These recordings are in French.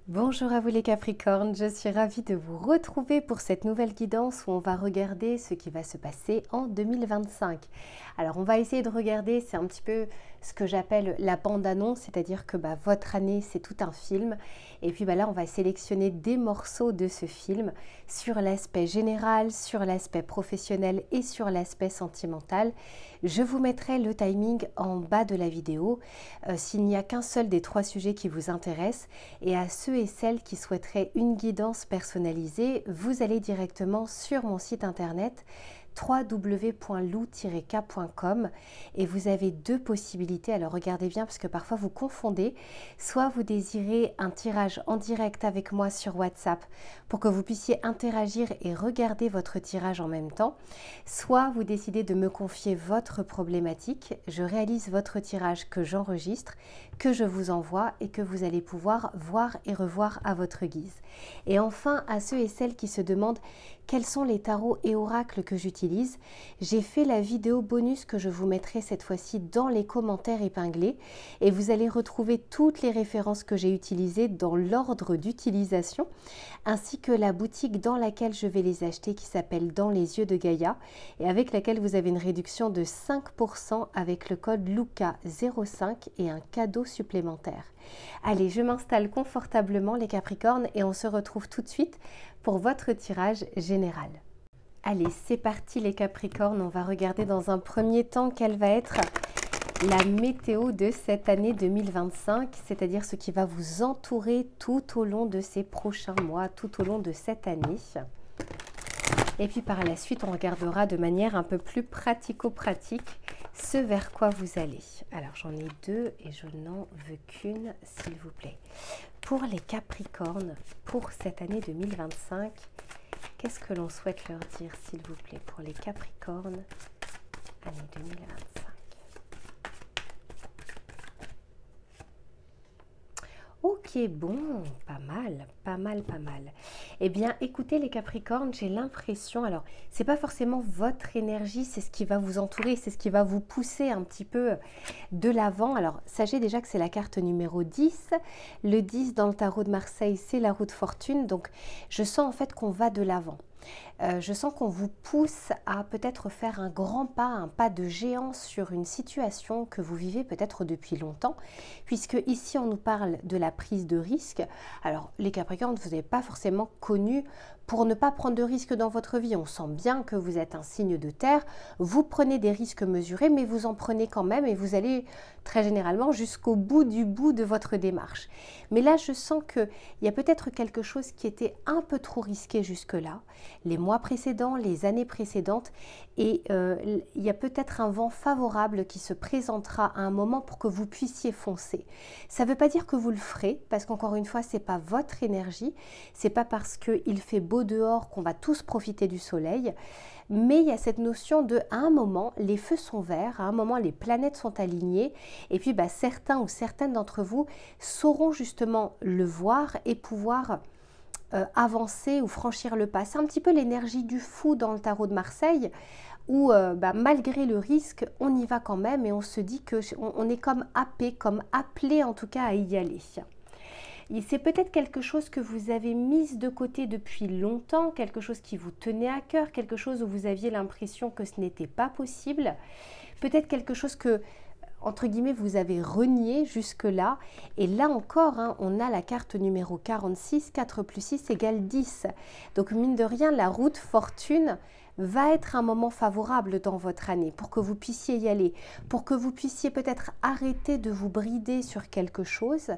Bonjour à vous les Capricornes, je suis ravie de vous retrouver pour cette nouvelle guidance où on va regarder ce qui va se passer en 2025. Alors on va essayer de regarder, c'est un petit peu ce que j'appelle la bande-annonce, c'est-à-dire que votre année c'est tout un film et puis là on va sélectionner des morceaux de ce film sur l'aspect général, sur l'aspect professionnel et sur l'aspect sentimental. Je vous mettrai le timing en bas de la vidéo s'il n'y a qu'un seul des trois sujets qui vous intéresse, et à ceux et celles qui souhaiteraient une guidance personnalisée, vous allez directement sur mon site internet www.lou-k.com et vous avez deux possibilités. Alors regardez bien parce que parfois vous confondez. Soit vous désirez un tirage en direct avec moi sur WhatsApp pour que vous puissiez interagir et regarder votre tirage en même temps. Soit vous décidez de me confier votre problématique. Je réalise votre tirage que j'enregistre, que je vous envoie et que vous allez pouvoir voir et revoir à votre guise. Et enfin, à ceux et celles qui se demandent quels sont les tarots et oracles que j'utilise, j'ai fait la vidéo bonus que je vous mettrai cette fois-ci dans les commentaires épinglés et vous allez retrouver toutes les références que j'ai utilisées dans l'ordre d'utilisation ainsi que la boutique dans laquelle je vais les acheter qui s'appelle Dans les yeux de Gaïa et avec laquelle vous avez une réduction de 5% avec le code LUCA05 et un cadeau supplémentaire. Allez, je m'installe confortablement les Capricornes et on se retrouve tout de suite pour votre tirage général. Allez, c'est parti les Capricornes, on va regarder dans un premier temps quelle va être la météo de cette année 2025, c'est-à-dire ce qui va vous entourer tout au long de ces prochains mois, tout au long de cette année. Et puis par la suite, on regardera de manière un peu plus pratico-pratique ce vers quoi vous allez. Alors j'en ai deux et je n'en veux qu'une, s'il vous plaît. Pour les Capricornes, pour cette année 2025, qu'est-ce que l'on souhaite leur dire, s'il vous plaît, pour les Capricornes, année 2025? Ok, bon, pas mal, pas mal, pas mal. Eh bien, écoutez les Capricornes, j'ai l'impression, alors, c'est pas forcément votre énergie, c'est ce qui va vous entourer, c'est ce qui va vous pousser un petit peu de l'avant. Alors, sachez déjà que c'est la carte numéro 10. Le 10 dans le tarot de Marseille, c'est la roue de fortune. Donc, je sens en fait qu'on va de l'avant. Je sens qu'on vous pousse à peut-être faire un grand pas, un pas de géant sur une situation que vous vivez peut-être depuis longtemps, puisque ici on nous parle de la prise de risque. Alors les Capricornes, vous n'avez pas forcément connu pour ne pas prendre de risques dans votre vie. On sent bien que vous êtes un signe de terre, vous prenez des risques mesurés, mais vous en prenez quand même et vous allez très généralement jusqu'au bout du bout de votre démarche. Mais là, je sens qu'il y a peut-être quelque chose qui était un peu trop risqué jusque-là, les mois précédents, les années précédentes, et il y a peut-être un vent favorable qui se présentera à un moment pour que vous puissiez foncer. Ça ne veut pas dire que vous le ferez, parce qu'encore une fois, ce n'est pas votre énergie, c'est pas parce qu'il fait beau dehors qu'on va tous profiter du soleil, mais il y a cette notion de, à un moment, les feux sont verts, à un moment, les planètes sont alignées, et puis certains ou certaines d'entre vous sauront justement le voir et pouvoir avancer ou franchir le pas. C'est un petit peu l'énergie du fou dans le tarot de Marseille, où malgré le risque, on y va quand même et on se dit qu'on est comme happé, comme appelé en tout cas à y aller. C'est peut-être quelque chose que vous avez mis de côté depuis longtemps, quelque chose qui vous tenait à cœur, quelque chose où vous aviez l'impression que ce n'était pas possible, peut-être quelque chose que, entre guillemets, vous avez renié jusque-là. Et là encore, on a la carte numéro 46, 4 plus 6 égale 10. Donc mine de rien, la roue de fortune va être un moment favorable dans votre année pour que vous puissiez y aller, pour que vous puissiez peut-être arrêter de vous brider sur quelque chose,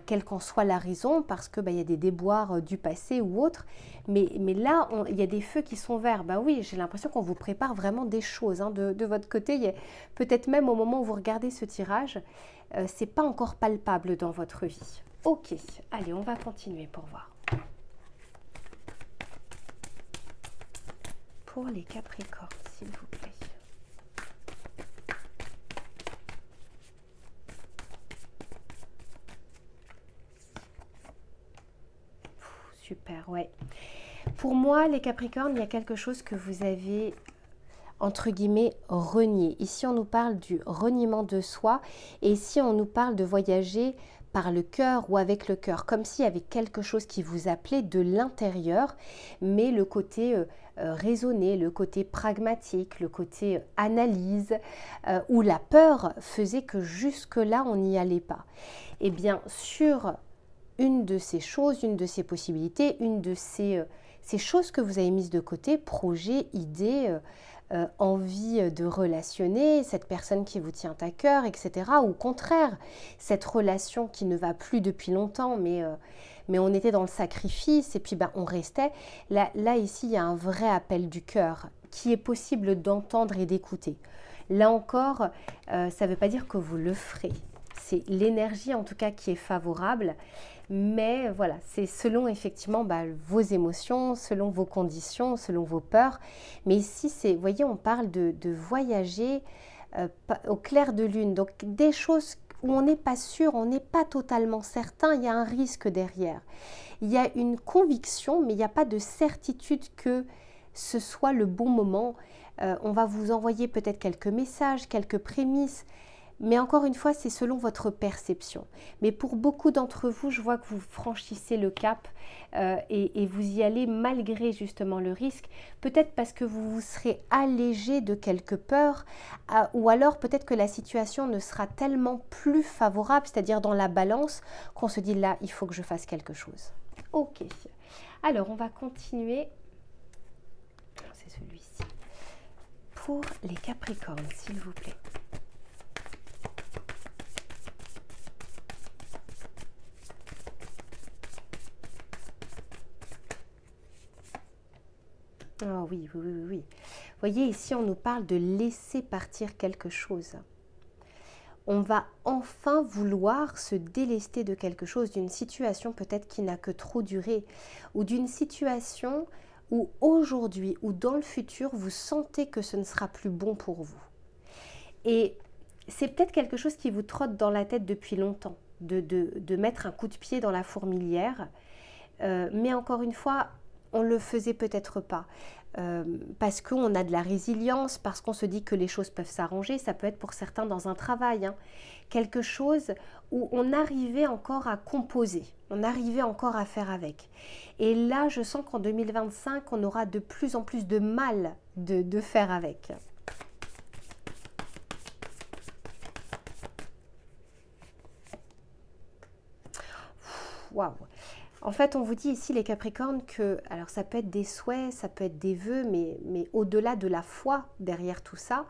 quelle qu'en soit la raison, parce que y a des déboires du passé ou autre, mais là, il y a des feux qui sont verts. Oui, j'ai l'impression qu'on vous prépare vraiment des choses de votre côté. Peut-être même au moment où vous regardez ce tirage, c'est pas encore palpable dans votre vie. Ok, allez, on va continuer pour voir. Pour les Capricornes, s'il vous plaît. Super, ouais. Pour moi, les Capricornes, il y a quelque chose que vous avez, entre guillemets, renié. Ici, on nous parle du reniement de soi et ici, on nous parle de voyager par le cœur ou avec le cœur, comme s'il y avait quelque chose qui vous appelait de l'intérieur, mais le côté raisonné, le côté pragmatique, le côté analyse, où la peur faisait que jusque-là, on n'y allait pas. Eh bien, sur une de ces choses, une de ces possibilités, une de ces choses que vous avez mises de côté, projet, idée, envie de relationner, cette personne qui vous tient à cœur, etc. Ou au contraire, cette relation qui ne va plus depuis longtemps, mais on était dans le sacrifice et puis on restait. Là, ici, il y a un vrai appel du cœur qui est possible d'entendre et d'écouter. Là encore, ça ne veut pas dire que vous le ferez. C'est l'énergie en tout cas qui est favorable. Mais voilà, c'est selon effectivement vos émotions, selon vos conditions, selon vos peurs. Mais ici, vous voyez, on parle de voyager au clair de lune. Donc des choses où on n'est pas sûr, on n'est pas totalement certain, il y a un risque derrière. Il y a une conviction, mais il n'y a pas de certitude que ce soit le bon moment. On va vous envoyer peut-être quelques messages, quelques prémices. Mais encore une fois, c'est selon votre perception. Mais pour beaucoup d'entre vous, je vois que vous franchissez le cap et vous y allez malgré justement le risque. Peut-être parce que vous vous serez allégé de quelques peurs ou alors peut-être que la situation ne sera tellement plus favorable, c'est-à-dire dans la balance, qu'on se dit là, il faut que je fasse quelque chose. Ok. Alors, on va continuer. C'est celui-ci. Pour les Capricornes, s'il vous plaît. Oh oui. Vous voyez, ici, on nous parle de laisser partir quelque chose. On va enfin vouloir se délester de quelque chose, d'une situation peut-être qui n'a que trop duré, ou d'une situation où aujourd'hui ou dans le futur, vous sentez que ce ne sera plus bon pour vous. Et c'est peut-être quelque chose qui vous trotte dans la tête depuis longtemps, de mettre un coup de pied dans la fourmilière. Mais encore une fois, on ne le faisait peut-être pas. Parce qu'on a de la résilience, parce qu'on se dit que les choses peuvent s'arranger. Ça peut être pour certains dans un travail, quelque chose où on arrivait encore à composer, on arrivait encore à faire avec. Et là, je sens qu'en 2025, on aura de plus en plus de mal de faire avec. Waouh! En fait, on vous dit ici, les Capricornes, que alors ça peut être des souhaits, ça peut être des vœux, mais au-delà de la foi derrière tout ça,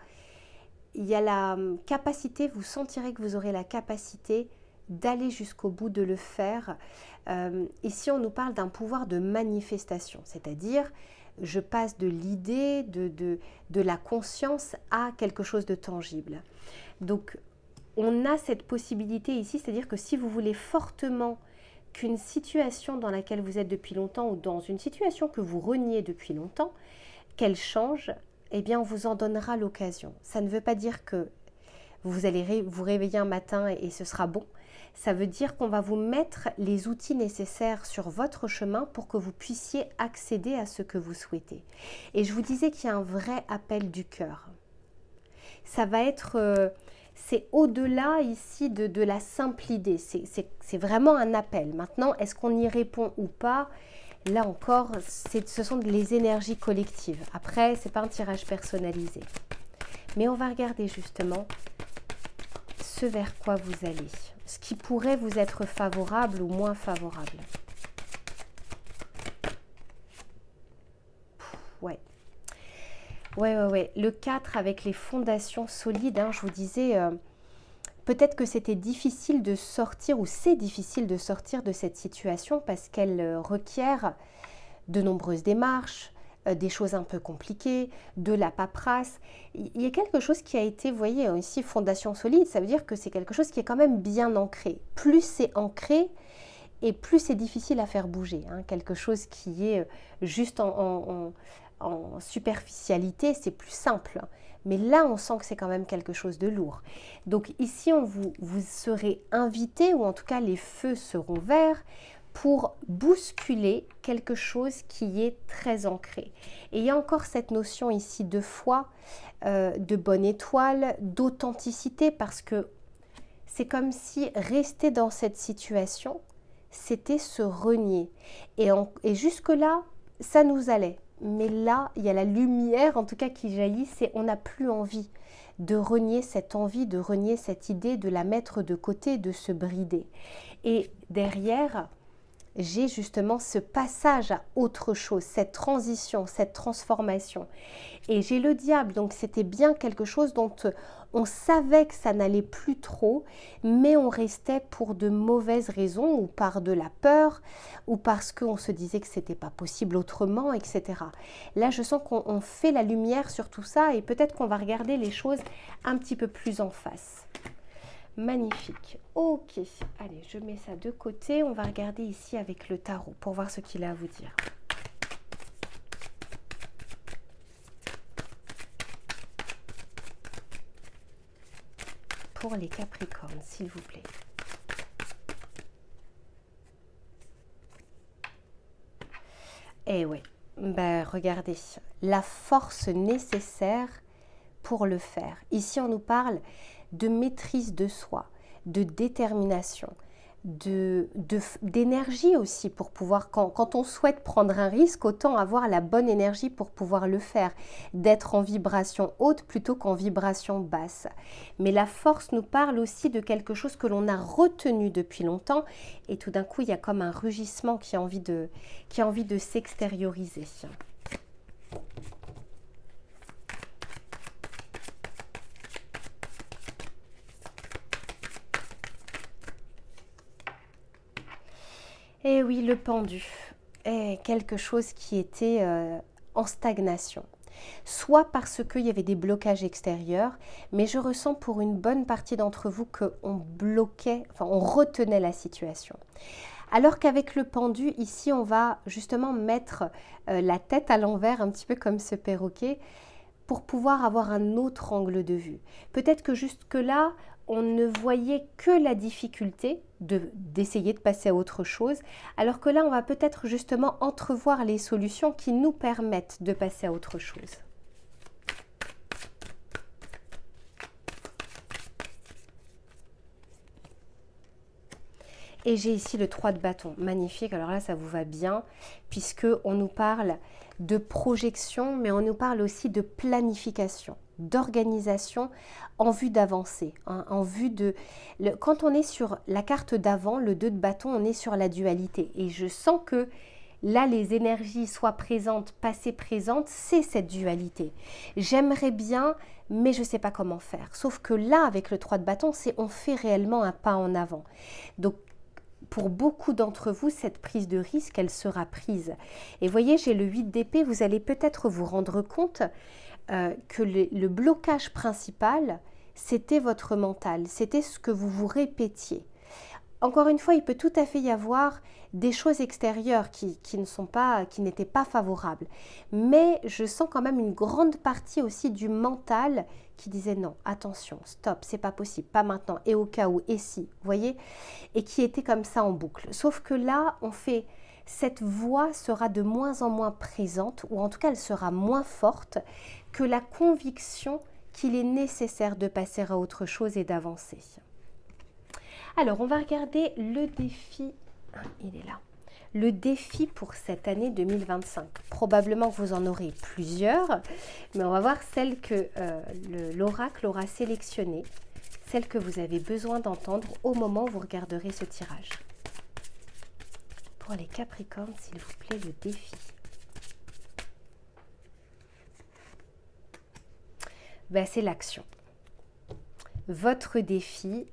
il y a la capacité, vous sentirez que vous aurez la capacité d'aller jusqu'au bout, de le faire. Ici, on nous parle d'un pouvoir de manifestation, c'est-à-dire je passe de l'idée, de la conscience à quelque chose de tangible. Donc, on a cette possibilité ici, c'est-à-dire que si vous voulez fortement qu'une situation dans laquelle vous êtes depuis longtemps ou dans une situation que vous reniez depuis longtemps, qu'elle change, eh bien on vous en donnera l'occasion. Ça ne veut pas dire que vous allez vous réveiller un matin et ce sera bon. Ça veut dire qu'on va vous mettre les outils nécessaires sur votre chemin pour que vous puissiez accéder à ce que vous souhaitez. Et je vous disais qu'il y a un vrai appel du cœur. Ça va être... c'est au-delà ici de la simple idée, c'est vraiment un appel. Maintenant, est-ce qu'on y répond ou pas? Là encore, ce sont les énergies collectives. Après, ce n'est pas un tirage personnalisé. Mais on va regarder justement ce vers quoi vous allez, ce qui pourrait vous être favorable ou moins favorable. Ouais. Ouais. Le 4 avec les fondations solides, je vous disais, peut-être que c'était difficile de sortir, ou c'est difficile de sortir de cette situation parce qu'elle requiert de nombreuses démarches, des choses un peu compliquées, de la paperasse. Il y a quelque chose qui a été, vous voyez, ici, fondation solide, ça veut dire que c'est quelque chose qui est quand même bien ancré. Plus c'est ancré, et plus c'est difficile à faire bouger. Quelque chose qui est juste en superficialité, c'est plus simple. Mais là, on sent que c'est quand même quelque chose de lourd. Donc ici, vous serez invité, ou en tout cas, les feux seront verts pour bousculer quelque chose qui est très ancré. Et il y a encore cette notion ici de foi, de bonne étoile, d'authenticité, parce que c'est comme si rester dans cette situation, c'était se renier. Et jusque-là, ça nous allait. Mais là, il y a la lumière, en tout cas, qui jaillit, c'est on n'a plus envie de renier cette envie, de renier cette idée, de la mettre de côté, de se brider. Et derrière, j'ai justement ce passage à autre chose, cette transition, cette transformation. Et j'ai le diable, donc c'était bien quelque chose dont on savait que ça n'allait plus trop, mais on restait pour de mauvaises raisons, ou par de la peur, ou parce qu'on se disait que c'était pas possible autrement, etc. Là, je sens qu'on fait la lumière sur tout ça, et peut-être qu'on va regarder les choses un petit peu plus en face. Magnifique. Ok, allez, je mets ça de côté. On va regarder ici avec le tarot pour voir ce qu'il a à vous dire. Pour les Capricornes, s'il vous plaît. Eh ouais, ben regardez, la force nécessaire pour le faire. Ici, on nous parle de maîtrise de soi, de détermination, d'énergie aussi pour pouvoir, quand on souhaite prendre un risque, autant avoir la bonne énergie pour pouvoir le faire, d'être en vibration haute plutôt qu'en vibration basse. Mais la force nous parle aussi de quelque chose que l'on a retenu depuis longtemps et tout d'un coup, il y a comme un rugissement qui a envie de s'extérioriser. Et oui, le pendu est quelque chose qui était en stagnation. Soit parce qu'il y avait des blocages extérieurs, mais je ressens pour une bonne partie d'entre vous qu'on bloquait, enfin on retenait la situation. Alors qu'avec le pendu, ici, on va justement mettre la tête à l'envers, un petit peu comme ce perroquet, pour pouvoir avoir un autre angle de vue. Peut-être que jusque-là, on ne voyait que la difficulté d'essayer de passer à autre chose, alors que là, on va peut-être justement entrevoir les solutions qui nous permettent de passer à autre chose. Et j'ai ici le 3 de bâton, magnifique. Alors là, ça vous va bien, puisqu'on nous parle de projection, mais on nous parle aussi de planification, d'organisation en vue d'avancer, hein, en vue de... Quand on est sur la carte d'avant, le 2 de bâton, on est sur la dualité. Et je sens que là, les énergies soient présentes, passées, présentes, c'est cette dualité. J'aimerais bien, mais je ne sais pas comment faire. Sauf que là, avec le 3 de bâton, on fait réellement un pas en avant. Donc, pour beaucoup d'entre vous, cette prise de risque, elle sera prise. Et voyez, j'ai le 8 d'épée, vous allez peut-être vous rendre compte que le blocage principal, c'était votre mental, c'était ce que vous vous répétiez. Encore une fois, il peut tout à fait y avoir des choses extérieures qui n'étaient pas favorables. Mais je sens quand même une grande partie aussi du mental qui disait non, attention, stop, c'est pas possible, pas maintenant, et au cas où, et si, vous voyez, et qui était comme ça en boucle. Sauf que là, cette voix sera de moins en moins présente, ou en tout cas, elle sera moins forte que la conviction qu'il est nécessaire de passer à autre chose et d'avancer. Alors, on va regarder le défi, il est là, le défi pour cette année 2025. Probablement que vous en aurez plusieurs, mais on va voir celle que l'oracle aura sélectionnée, celle que vous avez besoin d'entendre au moment où vous regarderez ce tirage. Pour les Capricornes, s'il vous plaît, le défi. Ben, c'est l'action. Votre défi,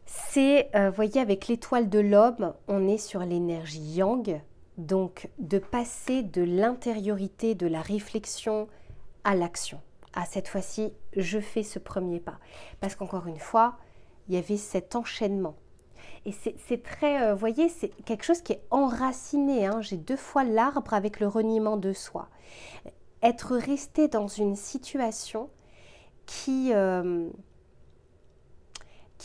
c'est, voyez, avec l'étoile de l'homme, on est sur l'énergie yang, donc de passer de l'intériorité, de la réflexion à l'action. Ah, cette fois-ci, je fais ce premier pas. Parce qu'encore une fois, il y avait cet enchaînement. Et c'est très, vous voyez, c'est quelque chose qui est enraciné. Hein. J'ai 2 fois l'arbre avec le reniement de soi. Être resté dans une situation qui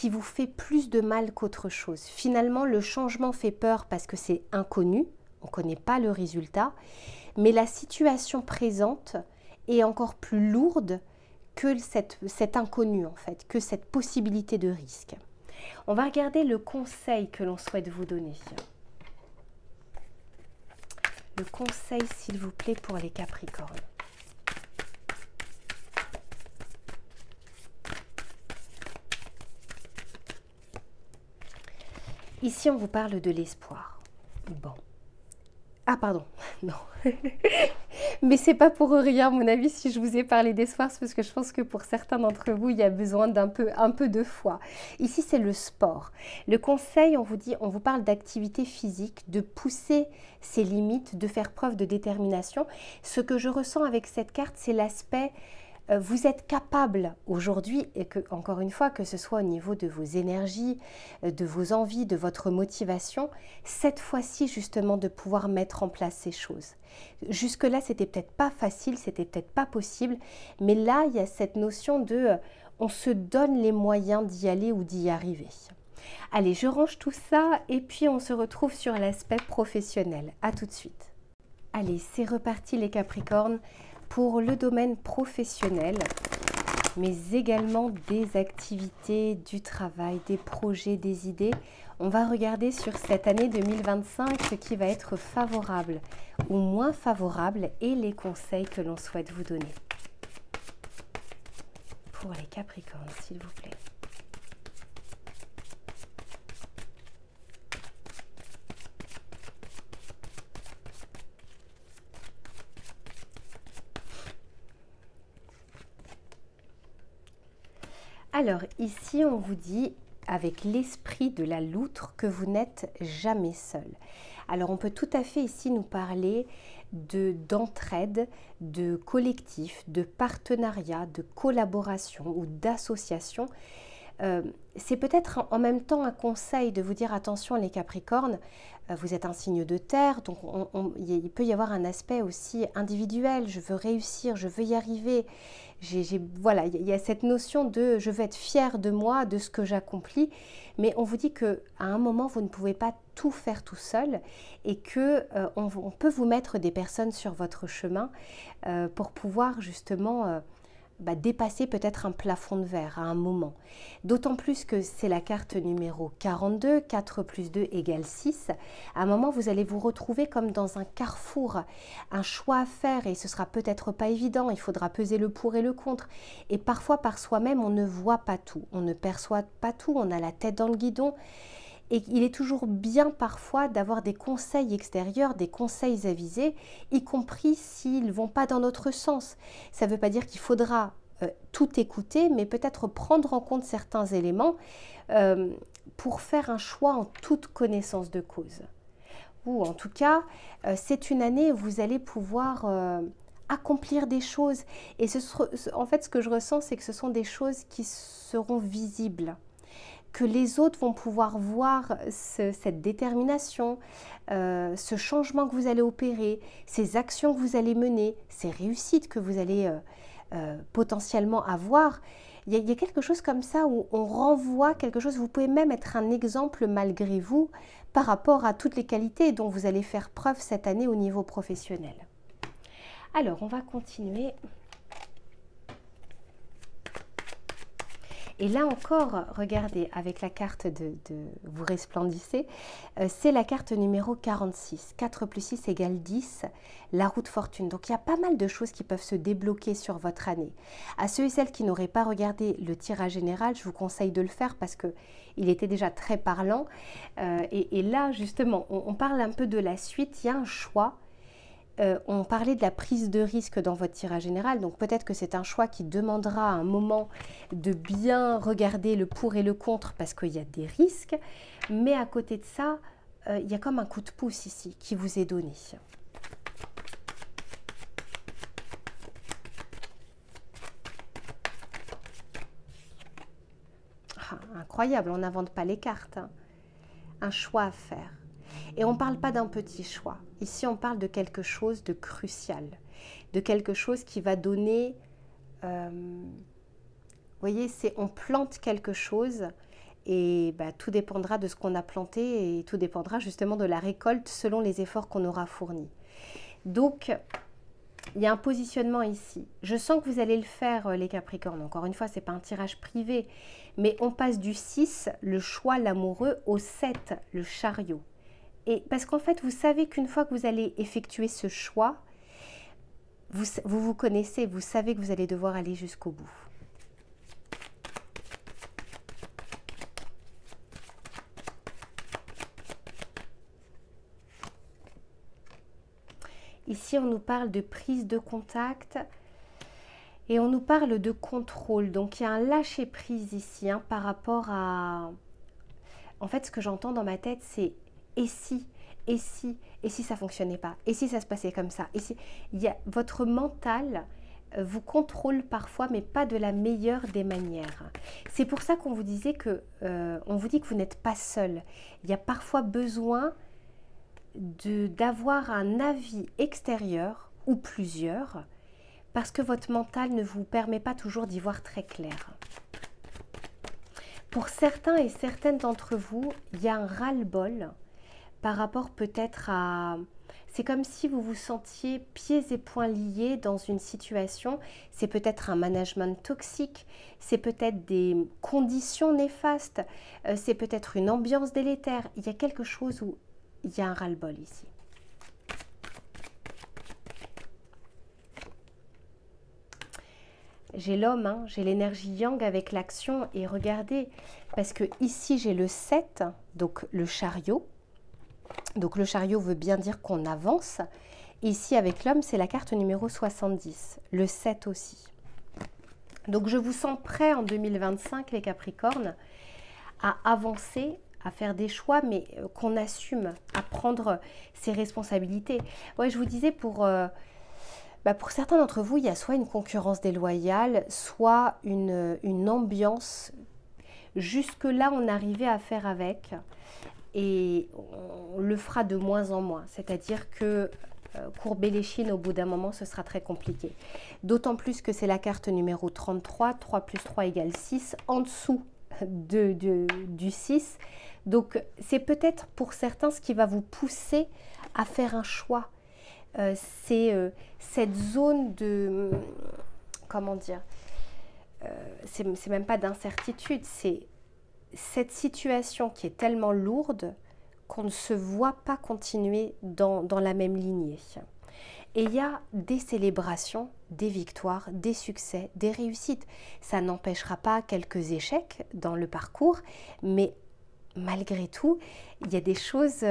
vous fait plus de mal qu'autre chose. Finalement, le changement fait peur parce que c'est inconnu, on ne connaît pas le résultat, mais la situation présente est encore plus lourde que cet inconnu en fait, que cette possibilité de risque. On va regarder le conseil que l'on souhaite vous donner. Le conseil, s'il vous plaît, pour les Capricornes. Ici, on vous parle de l'espoir. Bon. Ah, pardon. Non. Mais c'est pas pour rien, à mon avis, si je vous ai parlé d'espoir, c'est parce que je pense que pour certains d'entre vous, il y a besoin un peu de foi. Ici, c'est le sport. Le conseil, on vous parle d'activité physique, de pousser ses limites, de faire preuve de détermination. Ce que je ressens avec cette carte, c'est l'aspect vous êtes capable aujourd'hui, et que, encore une fois, que ce soit au niveau de vos énergies, de vos envies, de votre motivation, cette fois-ci justement de pouvoir mettre en place ces choses. Jusque-là, c'était peut-être pas facile, c'était peut-être pas possible, mais là, il y a cette notion de on se donne les moyens d'y aller ou d'y arriver. Allez, je range tout ça et puis on se retrouve sur l'aspect professionnel. À tout de suite. Allez, c'est reparti les Capricornes. Pour le domaine professionnel, mais également des activités, du travail, des projets, des idées. On va regarder sur cette année 2025 ce qui va être favorable ou moins favorable et les conseils que l'on souhaite vous donner. Pour les Capricornes, s'il vous plaît. Alors ici, on vous dit avec l'esprit de la loutre que vous n'êtes jamais seul. Alors on peut tout à fait ici nous parler d'entraide, de collectif, de partenariat, de collaboration ou d'association. C'est peut-être en même temps un conseil de vous dire attention les Capricornes, vous êtes un signe de terre, donc il peut y avoir un aspect aussi individuel, je veux réussir, je veux y arriver. Voilà, il y a cette notion de je veux être fière de moi, de ce que j'accomplis, mais on vous dit qu'à un moment, vous ne pouvez pas tout faire tout seul et qu'on peut vous mettre des personnes sur votre chemin pour pouvoir justement dépasser peut-être un plafond de verre à un moment. D'autant plus que c'est la carte numéro 42, 4 plus 2 égale 6. À un moment, vous allez vous retrouver comme dans un carrefour, un choix à faire et ce sera peut-être pas évident, il faudra peser le pour et le contre. Et parfois, par soi-même, on ne voit pas tout, on ne perçoit pas tout, on a la tête dans le guidon. Et il est toujours bien parfois d'avoir des conseils extérieurs, des conseils avisés, y compris s'ils ne vont pas dans notre sens. Ça ne veut pas dire qu'il faudra tout écouter, mais peut-être prendre en compte certains éléments pour faire un choix en toute connaissance de cause. Ou en tout cas, c'est une année où vous allez pouvoir accomplir des choses. Et en fait, ce que je ressens, c'est que ce sont des choses qui seront visibles, que les autres vont pouvoir voir cette détermination, ce changement que vous allez opérer, ces actions que vous allez mener, ces réussites que vous allez potentiellement avoir. Il y a quelque chose comme ça où on renvoie quelque chose, vous pouvez même être un exemple malgré vous par rapport à toutes les qualités dont vous allez faire preuve cette année au niveau professionnel. Alors, on va continuer. Et là encore, regardez, avec la carte de vous resplendissez, c'est la carte numéro 46. 4 plus 6 égale 10, la roue de fortune. Donc il y a pas mal de choses qui peuvent se débloquer sur votre année. À ceux et celles qui n'auraient pas regardé le tirage général, je vous conseille de le faire parce qu'il était déjà très parlant. Et là, justement, on parle un peu de la suite, il y a un choix. On parlait de la prise de risque dans votre tirage général, donc peut-être que c'est un choix qui demandera à un moment de bien regarder le pour et le contre parce qu'il y a des risques, mais à côté de ça, il y a comme un coup de pouce ici qui vous est donné. Ah, incroyable, on n'invente pas les cartes, hein. Un choix à faire. Et on ne parle pas d'un petit choix. Ici, on parle de quelque chose de crucial, de quelque chose qui va donner... vous voyez, on plante quelque chose et tout dépendra de ce qu'on a planté et tout dépendra justement de la récolte selon les efforts qu'on aura fournis. Donc, il y a un positionnement ici. Je sens que vous allez le faire, les Capricornes. Encore une fois, ce n'est pas un tirage privé. Mais on passe du 6, le choix, l'amoureux, au 7, le chariot. Et parce qu'en fait, vous savez qu'une fois que vous allez effectuer ce choix, vous connaissez, vous savez que vous allez devoir aller jusqu'au bout. Ici, on nous parle de prise de contact et on nous parle de contrôle. Donc, il y a un lâcher-prise ici par rapport à... En fait, ce que j'entends dans ma tête, c'est « et si ?» et si ça ne fonctionnait pas, et si ça se passait comme ça, et si... Votre mental vous contrôle parfois, mais pas de la meilleure des manières. C'est pour ça qu'on vous disait que, on vous dit que vous n'êtes pas seul. Il y a parfois besoin d'avoir un avis extérieur, ou plusieurs, parce que votre mental ne vous permet pas toujours d'y voir très clair. Pour certains et certaines d'entre vous, il y a un ras-le-bol par rapport peut-être à... C'est comme si vous vous sentiez pieds et poings liés dans une situation. C'est peut-être un management toxique, c'est peut-être des conditions néfastes, c'est peut-être une ambiance délétère. Il y a quelque chose où il y a un ras-le-bol ici. J'ai l'homme, j'ai l'énergie yang avec l'action. Et regardez, parce que ici j'ai le 7, donc le chariot. Donc le chariot veut bien dire qu'on avance. Ici avec l'homme, c'est la carte numéro 70, le 7 aussi. Donc je vous sens prêts en 2025, les Capricornes, à avancer, à faire des choix, mais qu'on assume, à prendre ses responsabilités. Ouais, je vous disais, pour certains d'entre vous, il y a soit une concurrence déloyale, soit une ambiance. Jusque-là, on arrivait à faire avec. Et on le fera de moins en moins, c'est-à-dire que courber les chines, au bout d'un moment, ce sera très compliqué. D'autant plus que c'est la carte numéro 33, 3 plus 3 égale 6, en dessous du 6. Donc, c'est peut-être pour certains ce qui va vous pousser à faire un choix. C'est cette zone de... Comment dire, c'est même pas d'incertitude, c'est... cette situation qui est tellement lourde qu'on ne se voit pas continuer dans la même lignée. Et il y a des célébrations, des victoires, des succès, des réussites. Ça n'empêchera pas quelques échecs dans le parcours, mais malgré tout, il y a des choses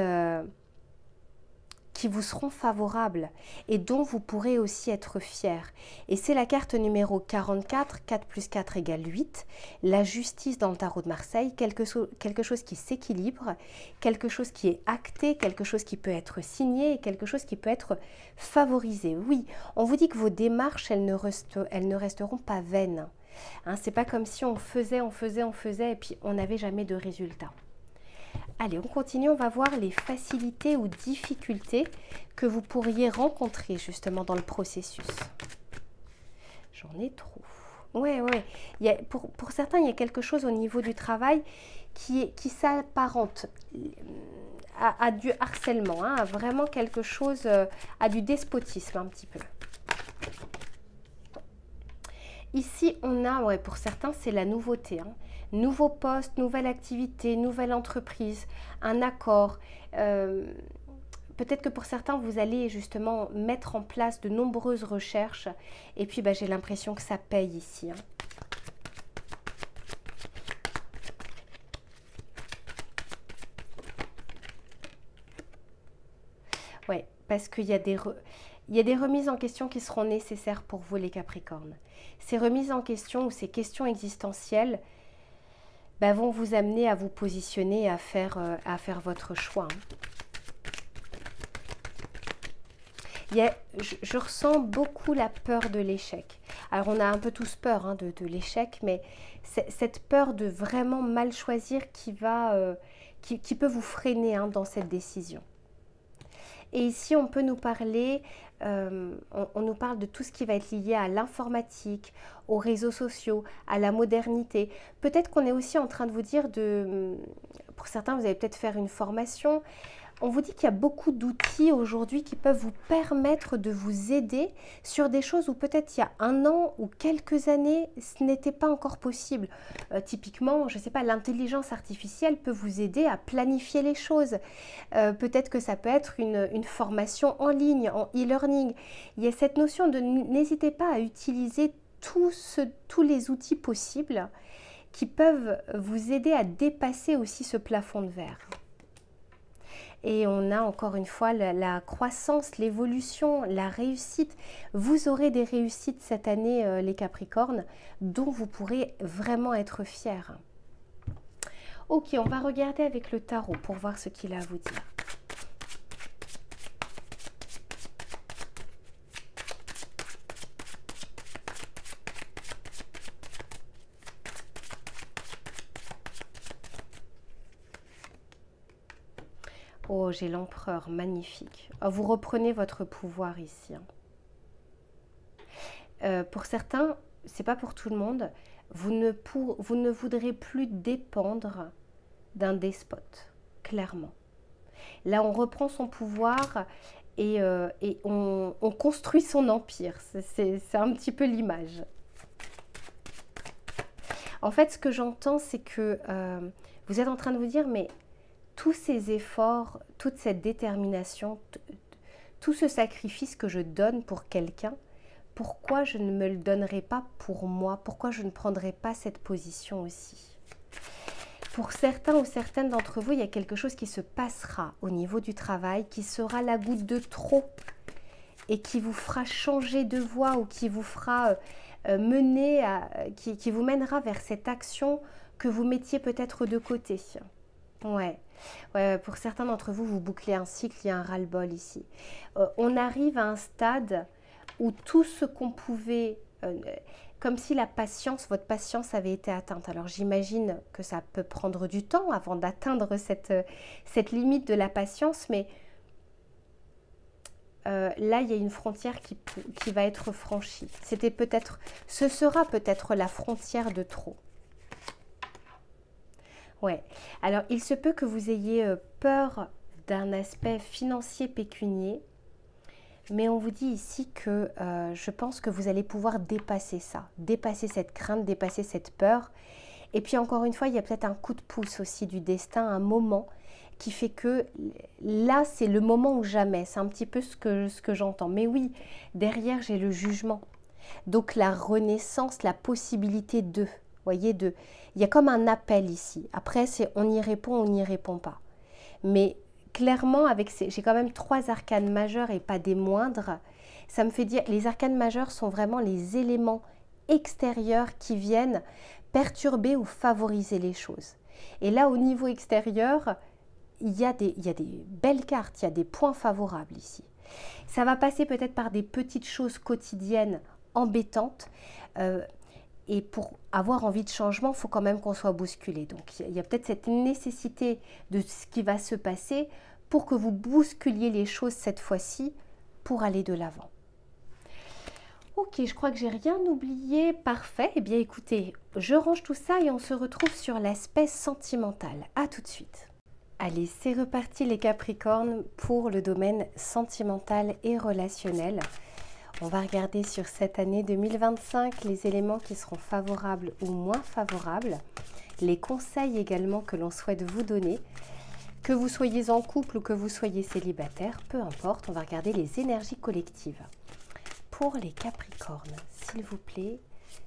qui vous seront favorables et dont vous pourrez aussi être fiers. Et c'est la carte numéro 44, 4 plus 4 égale 8, la justice dans le tarot de Marseille, quelque chose qui s'équilibre, quelque chose qui est acté, quelque chose qui peut être signé et quelque chose qui peut être favorisé. Oui, on vous dit que vos démarches, elles ne resteront pas vaines. C'est pas comme si on faisait et puis on n'avait jamais de résultat. Allez, on continue, on va voir les facilités ou difficultés que vous pourriez rencontrer justement dans le processus. J'en ai trop. Ouais. Pour certains, il y a quelque chose au niveau du travail qui s'apparente à du harcèlement, à vraiment quelque chose, à du despotisme un petit peu. Ici, on a, pour certains, c'est la nouveauté. Nouveau poste, nouvelle activité, nouvelle entreprise, un accord. Peut-être que pour certains, vous allez justement mettre en place de nombreuses recherches. Et puis, j'ai l'impression que ça paye ici. Ouais, parce qu'il y a des remises en question qui seront nécessaires pour vous, les Capricornes. Ces remises en question ou ces questions existentielles vont vous amener à vous positionner et à faire votre choix. Je ressens beaucoup la peur de l'échec. Alors, on a un peu tous peur de l'échec, mais cette peur de vraiment mal choisir qui peut vous freiner dans cette décision. Et ici, on peut nous parler, on nous parle de tout ce qui va être lié à l'informatique, aux réseaux sociaux, à la modernité. Peut-être qu'on est aussi en train de vous dire pour certains, vous allez peut-être faire une formation, On vous dit qu'il y a beaucoup d'outils aujourd'hui qui peuvent vous permettre de vous aider sur des choses où peut-être il y a un an ou quelques années, ce n'était pas encore possible. Typiquement, je ne sais pas, l'intelligence artificielle peut vous aider à planifier les choses. Peut-être que ça peut être une formation en ligne, en e-learning. Il y a cette notion de n'hésitez pas à utiliser tous les outils possibles qui peuvent vous aider à dépasser aussi ce plafond de verre. Et on a encore une fois la croissance, l'évolution, la réussite. Vous aurez des réussites cette année, les Capricornes, dont vous pourrez vraiment être fiers. Ok, on va regarder avec le tarot pour voir ce qu'il a à vous dire. Oh, j'ai l'empereur, magnifique. Oh, vous reprenez votre pouvoir ici. Pour certains, c'est pas pour tout le monde, vous ne voudrez plus dépendre d'un despote, clairement. Là, on reprend son pouvoir et on construit son empire. C'est un petit peu l'image. En fait, ce que j'entends, c'est que vous êtes en train de vous dire, mais tous ces efforts, toute cette détermination, tout ce sacrifice que je donne pour quelqu'un, pourquoi je ne me le donnerai pas pour moi? Pourquoi je ne prendrai pas cette position aussi? Pour certains ou certaines d'entre vous, il y a quelque chose qui se passera au niveau du travail, qui sera la goutte de trop et qui vous fera changer de voie ou qui vous fera mener, qui vous mènera vers cette action que vous mettiez peut-être de côté. Ouais. Pour certains d'entre vous, vous bouclez un cycle, il y a un ras-le-bol ici. On arrive à un stade où tout ce qu'on pouvait, comme si la patience, votre patience avait été atteinte. Alors j'imagine que ça peut prendre du temps avant d'atteindre cette limite de la patience, mais là il y a une frontière qui va être franchie. Ce sera peut-être la frontière de trop. Ouais, alors il se peut que vous ayez peur d'un aspect financier pécunier, mais on vous dit ici que je pense que vous allez pouvoir dépasser ça, dépasser cette crainte, dépasser cette peur. Et puis encore une fois, il y a peut-être un coup de pouce aussi du destin, un moment qui fait que là, c'est le moment ou jamais. C'est un petit peu ce que j'entends. Mais oui, derrière, j'ai le jugement. Donc la renaissance, la possibilité de... Voyez, il y a comme un appel ici. Après, c'est on y répond, on n'y répond pas. Mais clairement, j'ai quand même 3 arcanes majeures et pas des moindres. Ça me fait dire, les arcanes majeures sont vraiment les éléments extérieurs qui viennent perturber ou favoriser les choses. Et là, au niveau extérieur, il y a des belles cartes, il y a des points favorables ici. Ça va passer peut-être par des petites choses quotidiennes embêtantes. Et pour avoir envie de changement, il faut quand même qu'on soit bousculé. Donc, il y a peut-être cette nécessité de ce qui va se passer pour que vous bousculiez les choses cette fois-ci pour aller de l'avant. Ok, je crois que j'ai rien oublié. Parfait. Eh bien, écoutez, je range tout ça et on se retrouve sur l'aspect sentimental. À tout de suite. Allez, c'est reparti les Capricornes pour le domaine sentimental et relationnel. On va regarder sur cette année 2025 les éléments qui seront favorables ou moins favorables, les conseils également que l'on souhaite vous donner, que vous soyez en couple ou que vous soyez célibataire, peu importe, on va regarder les énergies collectives. Pour les Capricornes, s'il vous plaît,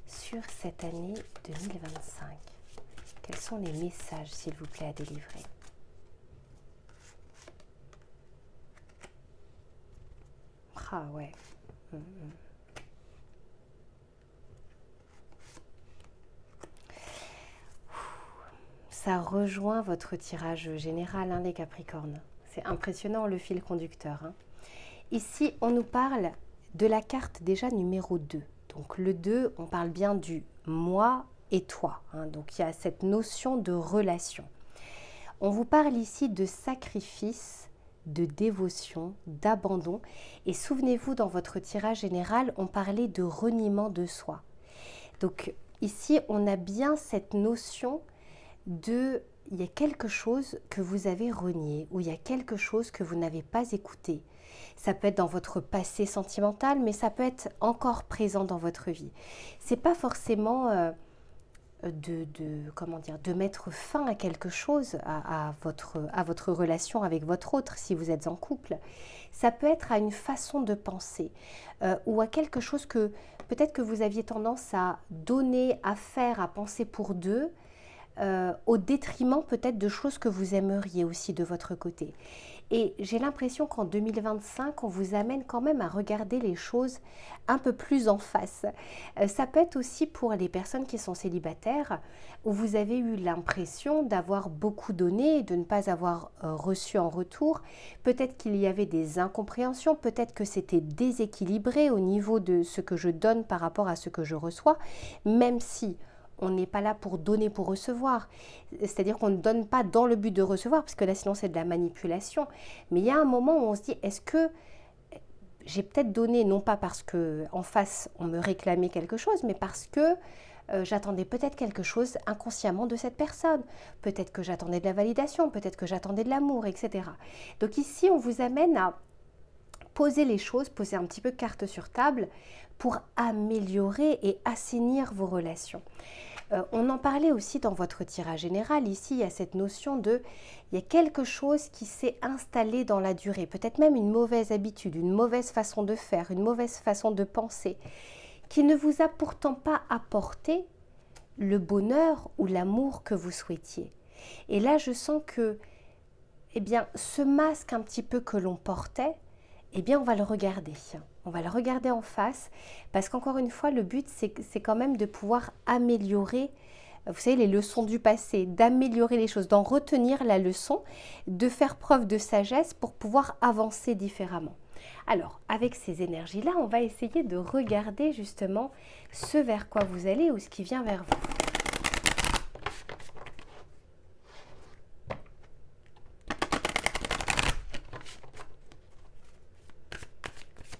sur cette année 2025, quels sont les messages, s'il vous plaît, à délivrer? Ah ouais. Ça rejoint votre tirage général, hein, les Capricornes. C'est impressionnant le fil conducteur. Hein. Ici, on nous parle de la carte déjà numéro 2. Donc le 2, on parle bien du moi et toi. Hein. Donc il y a cette notion de relation. On vous parle ici de sacrifice, de dévotion, d'abandon. Et souvenez-vous, dans votre tirage général, on parlait de reniement de soi. Donc ici, on a bien cette notion de il y a quelque chose que vous avez renié ou il y a quelque chose que vous n'avez pas écouté. Ça peut être dans votre passé sentimental, mais ça peut être encore présent dans votre vie. C'est pas forcément comment dire, de mettre fin à quelque chose, à votre relation avec votre autre, si vous êtes en couple. Ça peut être à une façon de penser ou à quelque chose que peut-être que vous aviez tendance à donner, à faire, à penser pour deux, au détriment peut-être de choses que vous aimeriez aussi de votre côté. Et j'ai l'impression qu'en 2025, on vous amène quand même à regarder les choses un peu plus en face. Ça peut être aussi pour les personnes qui sont célibataires, où vous avez eu l'impression d'avoir beaucoup donné et de ne pas avoir reçu en retour. Peut-être qu'il y avait des incompréhensions, peut-être que c'était déséquilibré au niveau de ce que je donne par rapport à ce que je reçois, même si on n'est pas là pour donner, pour recevoir. C'est-à-dire qu'on ne donne pas dans le but de recevoir, parce que là, sinon, c'est de la manipulation. Mais il y a un moment où on se dit, est-ce que j'ai peut-être donné, non pas parce qu'en face, on me réclamait quelque chose, mais parce que j'attendais peut-être quelque chose inconsciemment de cette personne. Peut-être que j'attendais de la validation, peut-être que j'attendais de l'amour, etc. Donc ici, on vous amène à poser les choses, poser un petit peu carte sur table pour améliorer et assainir vos relations. On en parlait aussi dans votre tirage général. Ici, il y a cette notion de, il y a quelque chose qui s'est installé dans la durée, peut-être même une mauvaise habitude, une mauvaise façon de faire, une mauvaise façon de penser, qui ne vous a pourtant pas apporté le bonheur ou l'amour que vous souhaitiez. Et là, je sens que, eh bien, ce masque un petit peu que l'on portait, eh bien, on va le regarder. On va le regarder en face parce qu'encore une fois, le but, c'est quand même de pouvoir améliorer, vous savez, les leçons du passé, d'améliorer les choses, d'en retenir la leçon, de faire preuve de sagesse pour pouvoir avancer différemment. Alors, avec ces énergies-là, on va essayer de regarder justement ce vers quoi vous allez ou ce qui vient vers vous.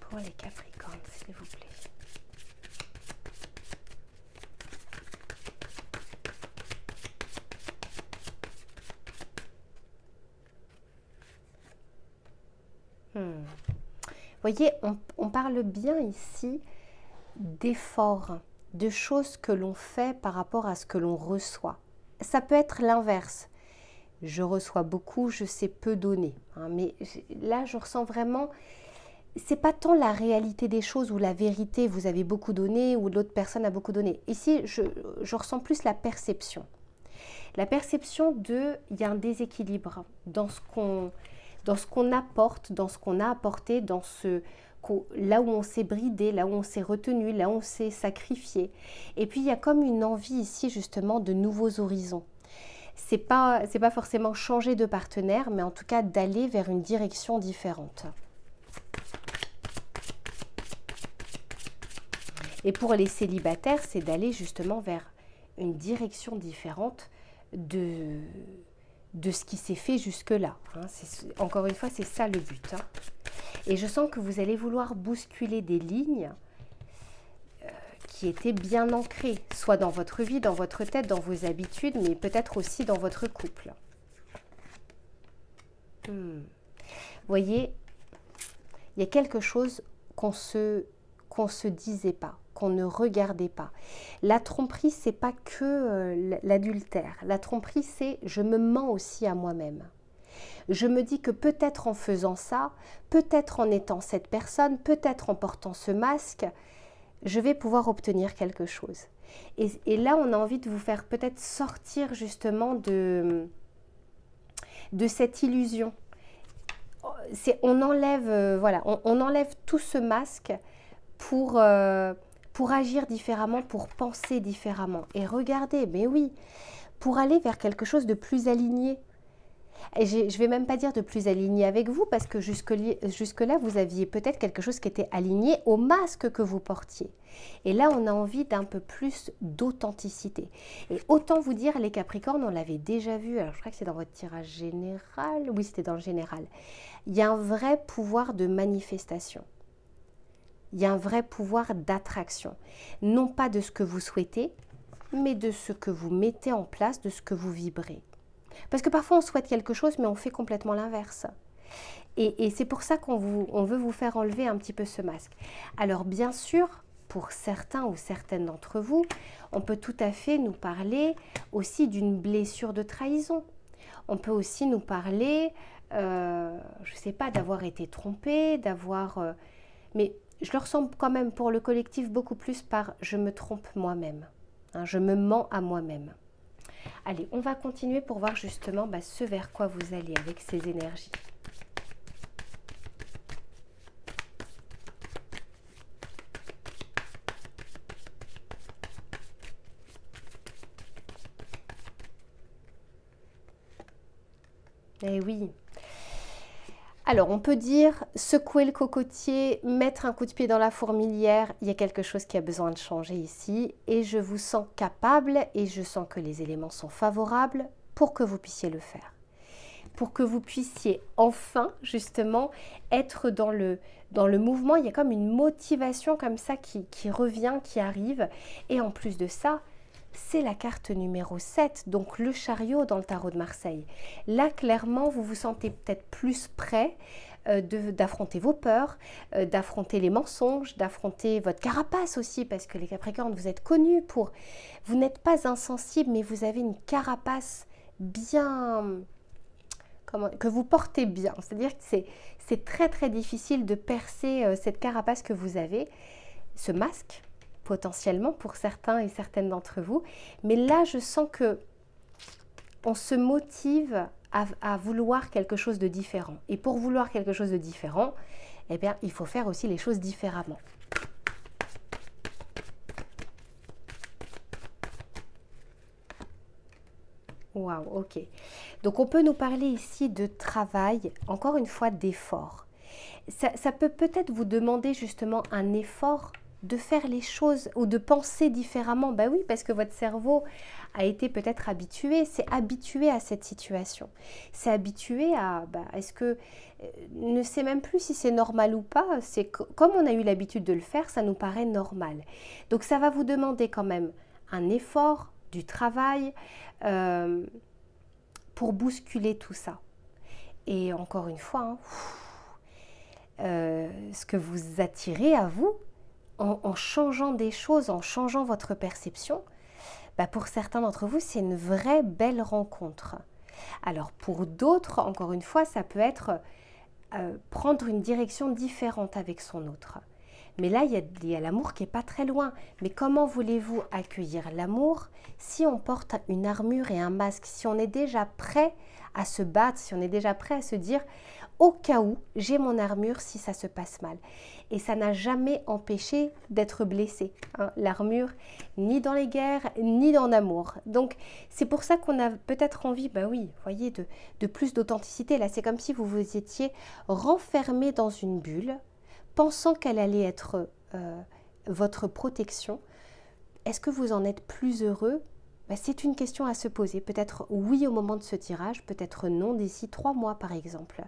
Pour les Capricornes, s'il vous plaît. Voyez, on parle bien ici d'efforts, de choses que l'on fait par rapport à ce que l'on reçoit. Ça peut être l'inverse. Je reçois beaucoup, je sais peu donner. Hein, mais là, je ressens vraiment, c'est pas tant la réalité des choses ou la vérité, vous avez beaucoup donné ou l'autre personne a beaucoup donné. Ici, je ressens plus la perception. La perception de, il y a un déséquilibre dans ce qu'on apporte, dans ce qu'on a apporté, là où on s'est bridé, là où on s'est retenu, là où on s'est sacrifié. Et puis il y a comme une envie ici justement de nouveaux horizons. C'est pas forcément changer de partenaire, mais en tout cas d'aller vers une direction différente. Et pour les célibataires, c'est d'aller justement vers une direction différente de ce qui s'est fait jusque-là. Hein. Encore une fois, c'est ça le but. Hein. Et je sens que vous allez vouloir bousculer des lignes qui étaient bien ancrées, soit dans votre vie, dans votre tête, dans vos habitudes, mais peut-être aussi dans votre couple. Voyez, il y a quelque chose qu'on se disait pas, qu'on ne regardait pas. La tromperie, c'est pas que l'adultère. La tromperie, c'est je me mens aussi à moi-même. Je me dis que peut-être en faisant ça, peut-être en étant cette personne, peut-être en portant ce masque, je vais pouvoir obtenir quelque chose. Et là, on a envie de vous faire peut-être sortir justement de cette illusion. On enlève, voilà, on enlève tout ce masque pour agir différemment, pour penser différemment. Et regardez, mais oui, pour aller vers quelque chose de plus aligné. Et je ne vais même pas dire de plus aligné avec vous, parce que jusque-là, vous aviez peut-être quelque chose qui était aligné au masque que vous portiez. Et là, on a envie d'un peu plus d'authenticité. Et autant vous dire, les Capricornes, on l'avait déjà vu, alors je crois que c'est dans votre tirage général, oui, c'était dans le général. Il y a un vrai pouvoir de manifestation. Il y a un vrai pouvoir d'attraction. Non pas de ce que vous souhaitez, mais de ce que vous mettez en place, de ce que vous vibrez. Parce que parfois on souhaite quelque chose, mais on fait complètement l'inverse. Et c'est pour ça on veut vous faire enlever un petit peu ce masque. Alors bien sûr, pour certains ou certaines d'entre vous, on peut tout à fait nous parler aussi d'une blessure de trahison. On peut aussi nous parler, je ne sais pas, d'avoir été trompé, mais je le ressens quand même pour le collectif beaucoup plus par « je me trompe moi-même hein, », je me mens à moi-même. Allez, on va continuer pour voir justement ce vers quoi vous allez avec ces énergies. Eh oui. Alors, on peut dire secouer le cocotier, mettre un coup de pied dans la fourmilière. Il y a quelque chose qui a besoin de changer ici. Et je vous sens capable et je sens que les éléments sont favorables pour que vous puissiez le faire. Pour que vous puissiez enfin, justement, être dans le mouvement. Il y a comme une motivation comme ça qui revient, qui arrive. Et en plus de ça, c'est la carte numéro 7, donc le chariot dans le tarot de Marseille. Là, clairement, vous vous sentez peut-être plus prêt d'affronter vos peurs, d'affronter les mensonges, d'affronter votre carapace aussi, parce que les Capricornes, vous êtes connus pour... Vous n'êtes pas insensible, mais vous avez une carapace bien... que vous portez bien. C'est-à-dire que c'est très très difficile de percer cette carapace que vous avez, ce masque, potentiellement pour certains et certaines d'entre vous. Mais là, je sens que on se motive à vouloir quelque chose de différent. Et pour vouloir quelque chose de différent, eh bien, il faut faire aussi les choses différemment. Waouh, ok. Donc, on peut nous parler ici de travail, encore une fois, d'effort. Ça peut peut-être vous demander justement un effort de faire les choses ou de penser différemment. Ben oui, parce que votre cerveau a été peut-être habitué, c'est habitué à cette situation. C'est habitué à, est-ce que, ne sait même plus si c'est normal ou pas, c'est comme on a eu l'habitude de le faire, ça nous paraît normal. Donc ça va vous demander quand même un effort, du travail, pour bousculer tout ça. Et encore une fois, ce que vous attirez à vous, en changeant des choses, en changeant votre perception, pour certains d'entre vous, c'est une vraie belle rencontre. Alors pour d'autres, encore une fois, ça peut être prendre une direction différente avec son autre. Mais là, il y a l'amour qui n'est pas très loin. Mais comment voulez-vous accueillir l'amour si on porte une armure et un masque, si on est déjà prêt à se battre, si on est déjà prêt à se dire au cas où j'ai mon armure si ça se passe mal. Et ça n'a jamais empêché d'être blessé, hein, l'armure, ni dans les guerres, ni dans l'amour. Donc c'est pour ça qu'on a peut-être envie, oui, voyez, de plus d'authenticité. Là, c'est comme si vous vous étiez renfermé dans une bulle, pensant qu'elle allait être votre protection. Est-ce que vous en êtes plus heureux? C'est une question à se poser. Peut-être oui au moment de ce tirage, peut-être non d'ici 3 mois par exemple.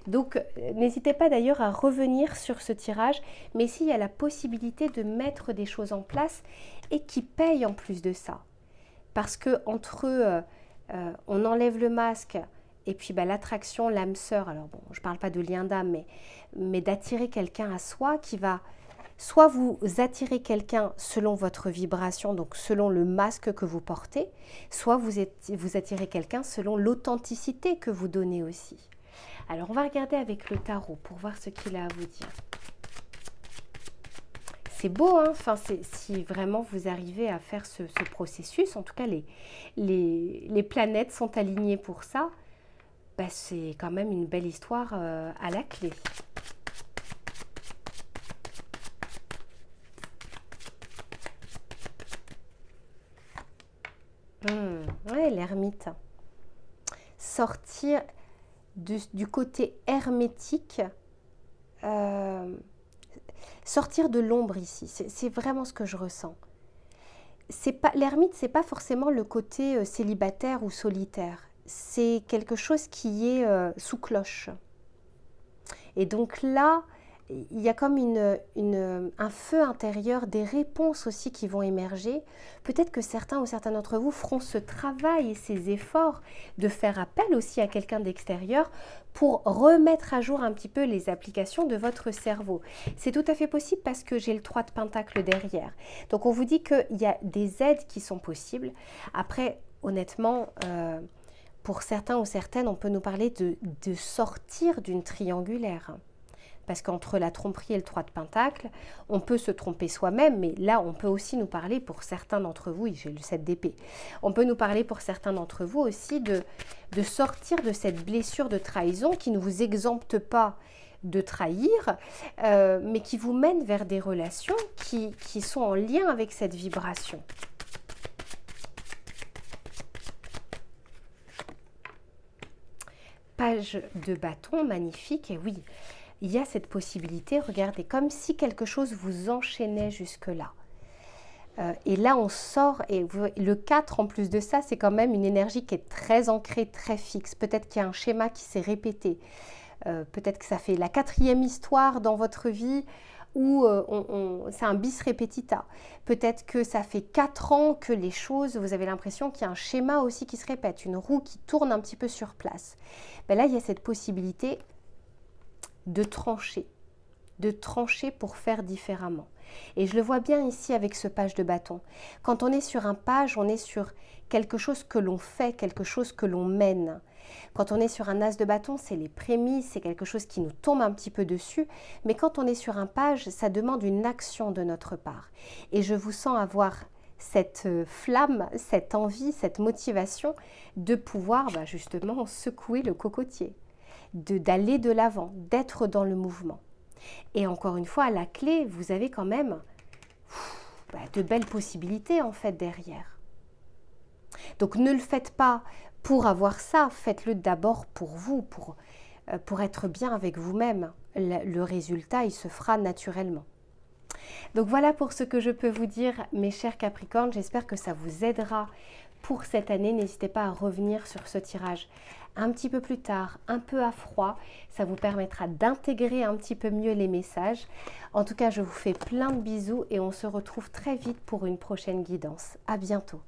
Donc n'hésitez pas d'ailleurs à revenir sur ce tirage, mais s'il y a la possibilité de mettre des choses en place et qui payent en plus de ça. Parce que entre on enlève le masque et puis l'attraction, l'âme sœur, alors bon, je ne parle pas de lien d'âme, mais d'attirer quelqu'un à soi qui va... Soit vous attirez quelqu'un selon votre vibration, donc selon le masque que vous portez, soit vous attirez quelqu'un selon l'authenticité que vous donnez aussi. Alors on va regarder avec le tarot pour voir ce qu'il a à vous dire. C'est beau, hein, enfin, si vraiment vous arrivez à faire ce processus, en tout cas les planètes sont alignées pour ça, c'est quand même une belle histoire à la clé. Ouais, l'ermite. Sortir du côté hermétique, sortir de l'ombre ici, c'est vraiment ce que je ressens. L'ermite, c'est pas forcément le côté célibataire ou solitaire, c'est quelque chose qui est sous cloche. Et donc là, il y a comme un feu intérieur, des réponses aussi qui vont émerger. Peut-être que certains ou certains d'entre vous feront ce travail et ces efforts de faire appel aussi à quelqu'un d'extérieur pour remettre à jour un petit peu les applications de votre cerveau. C'est tout à fait possible parce que j'ai le 3 de Pentacle derrière. Donc on vous dit qu'il y a des aides qui sont possibles. Après, honnêtement, pour certains ou certaines, on peut nous parler de sortir d'une triangulaire. Parce qu'entre la tromperie et le 3 de Pentacle, on peut se tromper soi-même, mais là, on peut aussi nous parler pour certains d'entre vous, oui, j'ai le 7 d'épée, on peut nous parler pour certains d'entre vous aussi de sortir de cette blessure de trahison qui ne vous exempte pas de trahir, mais qui vous mène vers des relations qui sont en lien avec cette vibration. Page de bâton, magnifique, et oui, il y a cette possibilité, regardez, comme si quelque chose vous enchaînait jusque-là. Et là, on sort, et le 4, en plus de ça, c'est quand même une énergie qui est très ancrée, très fixe. Peut-être qu'il y a un schéma qui s'est répété. Peut-être que ça fait la 4e histoire dans votre vie où c'est un bis repetita. Peut-être que ça fait 4 ans que les choses, vous avez l'impression qu'il y a un schéma aussi qui se répète, une roue qui tourne un petit peu sur place. Ben là, il y a cette possibilité de trancher pour faire différemment. Et je le vois bien ici avec ce page de bâton. Quand on est sur un page, on est sur quelque chose que l'on fait, quelque chose que l'on mène. Quand on est sur un as de bâton, c'est les prémices, c'est quelque chose qui nous tombe un petit peu dessus. Mais quand on est sur un page, ça demande une action de notre part. Et je vous sens avoir cette flamme, cette envie, cette motivation de pouvoir justement secouer le cocotier, d'aller de l'avant, d'être dans le mouvement. Et encore une fois, à la clé, vous avez quand même de belles possibilités en fait derrière. Donc ne le faites pas pour avoir ça, faites-le d'abord pour vous, pour être bien avec vous-même. Le résultat, il se fera naturellement. Donc voilà pour ce que je peux vous dire, mes chers Capricornes. J'espère que ça vous aidera pour cette année. N'hésitez pas à revenir sur ce tirage un petit peu plus tard, un peu à froid. Ça vous permettra d'intégrer un petit peu mieux les messages. En tout cas, je vous fais plein de bisous et on se retrouve très vite pour une prochaine guidance. À bientôt.